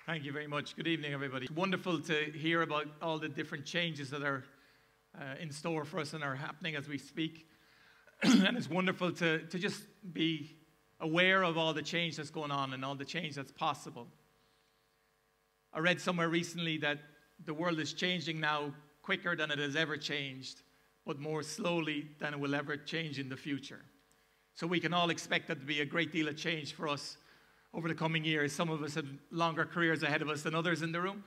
Thank you very much. Good evening, everybody. It's wonderful to hear about all the different changes that are in store for us and are happening as we speak. And it's wonderful to just be aware of all the change that's going on and all the change that's possible. I read somewhere recently that the world is changing now quicker than it has ever changed, but more slowly than it will ever change in the future. So we can all expect that to be a great deal of change for us over the coming years. Some of us have longer careers ahead of us than others in the room.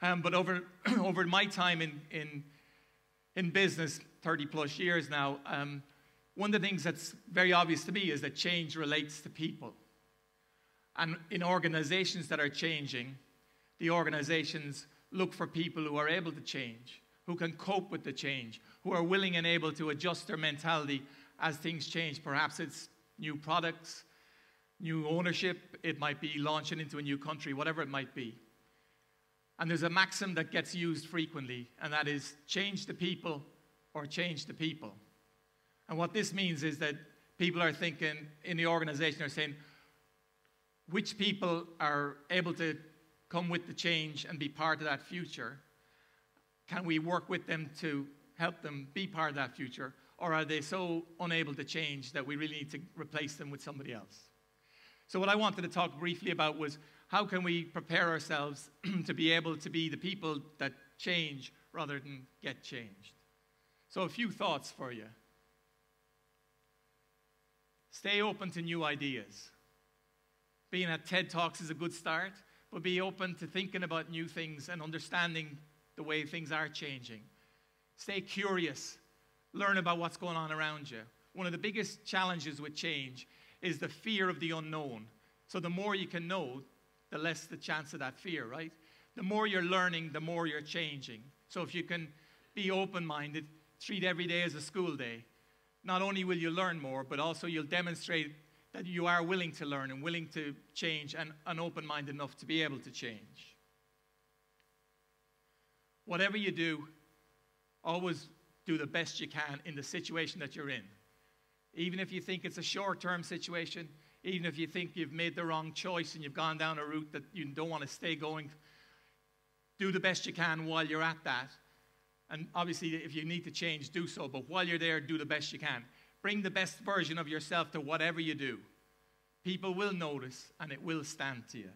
But over my time in business, 30 plus years now, one of the things that's very obvious to me is that change relates to people. And in organizations that are changing, the organizations look for people who are able to change, who can cope with the change, who are willing and able to adjust their mentality as things change. Perhaps it's new products, new ownership, it might be launching into a new country, whatever it might be. And there's a maxim that gets used frequently, and that is change the people or change the people. And what this means is that people are thinking in the organization are saying, which people are able to come with the change and be part of that future? Can we work with them to help them be part of that future? Or are they so unable to change that we really need to replace them with somebody else? So what I wanted to talk briefly about was how can we prepare ourselves to be able to be the people that change rather than get changed. So a few thoughts for you. Stay open to new ideas. Being at TED Talks is a good start, but be open to thinking about new things and understanding the way things are changing. Stay curious. Learn about what's going on around you. One of the biggest challenges with change is the fear of the unknown. So the more you can know, the less the chance of that fear, right? The more you're learning, the more you're changing. So if you can be open-minded, treat every day as a school day, not only will you learn more, but also you'll demonstrate that you are willing to learn and willing to change and open-minded enough to be able to change. Whatever you do, always do the best you can in the situation that you're in. Even if you think it's a short-term situation, even if you think you've made the wrong choice and you've gone down a route that you don't want to stay going, do the best you can while you're at that. And obviously, if you need to change, do so. But while you're there, do the best you can. Bring the best version of yourself to whatever you do. People will notice, and it will stand to you.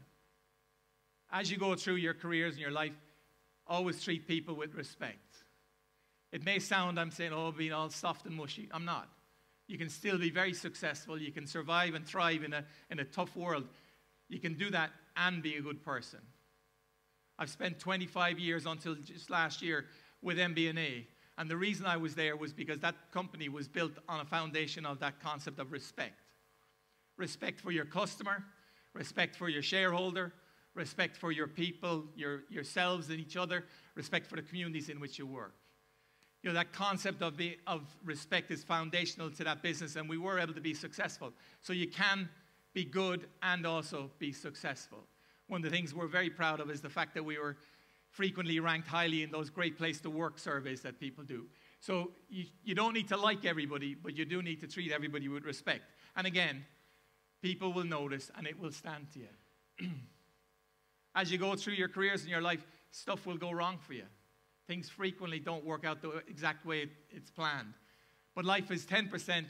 As you go through your careers and your life, always treat people with respect. It may sound I'm saying, oh, being all soft and mushy. I'm not. You can still be very successful. You can survive and thrive in a tough world. You can do that and be a good person. I've spent 25 years until just last year with MBNA. And the reason I was there was because that company was built on a foundation of that concept of respect. Respect for your customer, respect for your shareholder, respect for your people, yourselves and each other, respect for the communities in which you work. You know, that concept of respect is foundational to that business, and we were able to be successful. So you can be good and also be successful. One of the things we're very proud of is the fact that we were frequently ranked highly in those great place to work surveys that people do. So you don't need to like everybody, but you do need to treat everybody with respect. And again, people will notice and it will stand to you. As you go through your careers and your life, stuff will go wrong for you. Things frequently don't work out the exact way it's planned. But life is 10%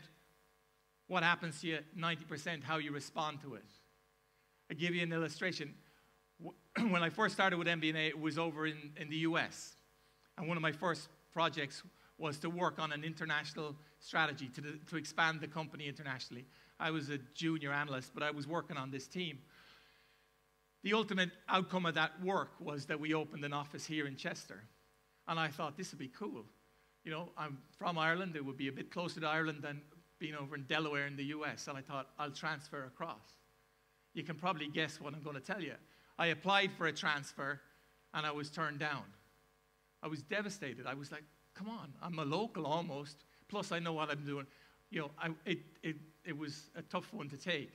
what happens to you, 90% how you respond to it. I'll give you an illustration. When I first started with MBNA, it was over in the US. And one of my first projects was to work on an international strategy to expand the company internationally. I was a junior analyst, but I was working on this team. The ultimate outcome of that work was that we opened an office here in Chester. And I thought, this would be cool. You know, I'm from Ireland. It would be a bit closer to Ireland than being over in Delaware in the US. And I thought, I'll transfer across. You can probably guess what I'm going to tell you. I applied for a transfer, and I was turned down. I was devastated. I was like, come on, I'm a local almost. Plus, I know what I'm doing. You know, it was a tough one to take.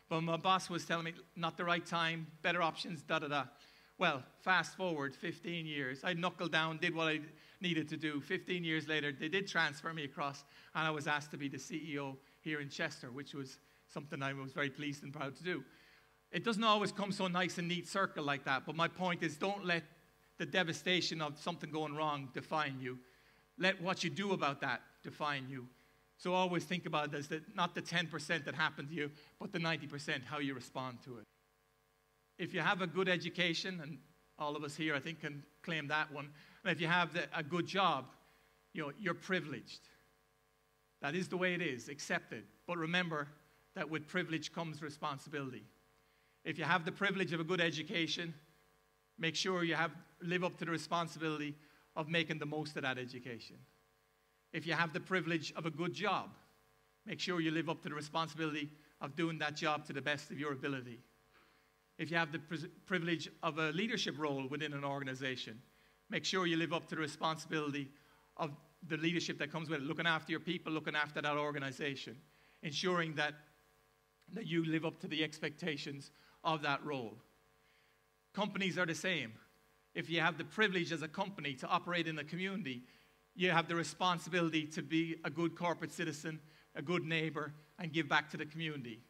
But my boss was telling me, not the right time, better options, da-da-da. Well, fast forward 15 years. I knuckled down, did what I needed to do. 15 years later, they did transfer me across, and I was asked to be the CEO here in Chester, which was something I was very pleased and proud to do. It doesn't always come so nice and neat circle like that, but my point is don't let the devastation of something going wrong define you. Let what you do about that define you. So always think about it as not the 10% that happened to you, but the 90%, how you respond to it. If you have a good education, and all of us here, I think, can claim that one, and if you have a good job, you're privileged. That is the way it is. Accept it. But remember that with privilege comes responsibility. If you have the privilege of a good education, make sure you live up to the responsibility of making the most of that education. If you have the privilege of a good job, make sure you live up to the responsibility of doing that job to the best of your ability. If you have the privilege of a leadership role within an organization, make sure you live up to the responsibility of the leadership that comes with it, looking after your people, looking after that organization, ensuring that you live up to the expectations of that role. Companies are the same. If you have the privilege as a company to operate in a community, you have the responsibility to be a good corporate citizen, a good neighbor, and give back to the community.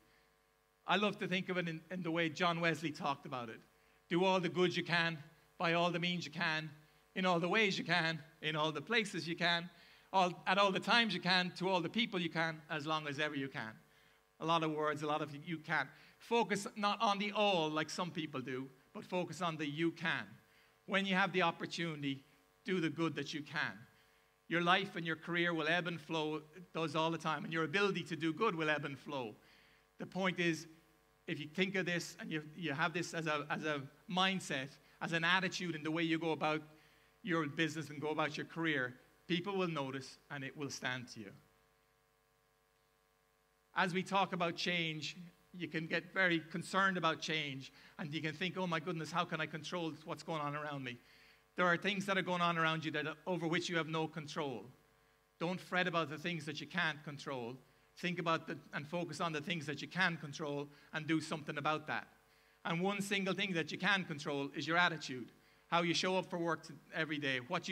I love to think of it in the way John Wesley talked about it. Do all the good you can, by all the means you can, in all the ways you can, in all the places you can, at all the times you can, to all the people you can, as long as ever you can. A lot of words, a lot of you can. Focus not on the all like some people do, but focus on the you can. When you have the opportunity, do the good that you can. Your life and your career will ebb and flow. It does all the time. And your ability to do good will ebb and flow. The point is, if you think of this and you have this as a mindset, as an attitude in the way you go about your business and go about your career, people will notice and it will stand to you. As we talk about change, you can get very concerned about change and you can think, oh my goodness, how can I control what's going on around me? There are things that are going on around you over which you have no control. Don't fret about the things that you can't control. Think about and focus on the things that you can control and do something about that. And one single thing that you can control is your attitude. How you show up for work every day, what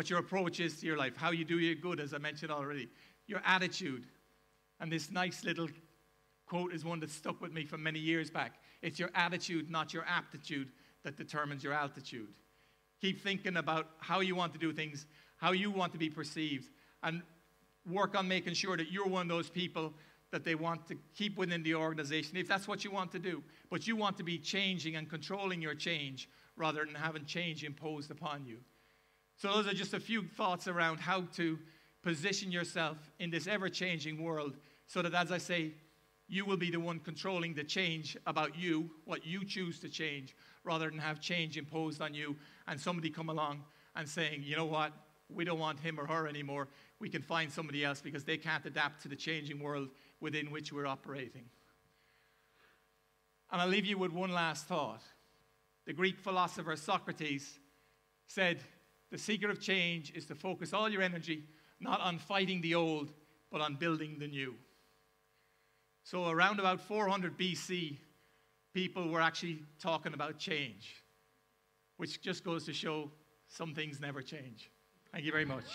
your approach is to your life, how you do your good, as I mentioned already. Your attitude. And this nice little quote is one that stuck with me from many years back. It's your attitude, not your aptitude, that determines your altitude. Keep thinking about how you want to do things, how you want to be perceived, and work on making sure that you're one of those people that they want to keep within the organization, if that's what you want to do. But you want to be changing and controlling your change rather than having change imposed upon you. So those are just a few thoughts around how to position yourself in this ever-changing world so that, as I say, you will be the one controlling the change about you, what you choose to change, rather than have change imposed on you and somebody come along and saying, you know what, we don't want him or her anymore. We can find somebody else because they can't adapt to the changing world within which we're operating. And I'll leave you with one last thought. The Greek philosopher Socrates said, the secret of change is to focus all your energy not on fighting the old, but on building the new. So around about 400 BC, people were actually talking about change, which just goes to show some things never change. Thank you very much.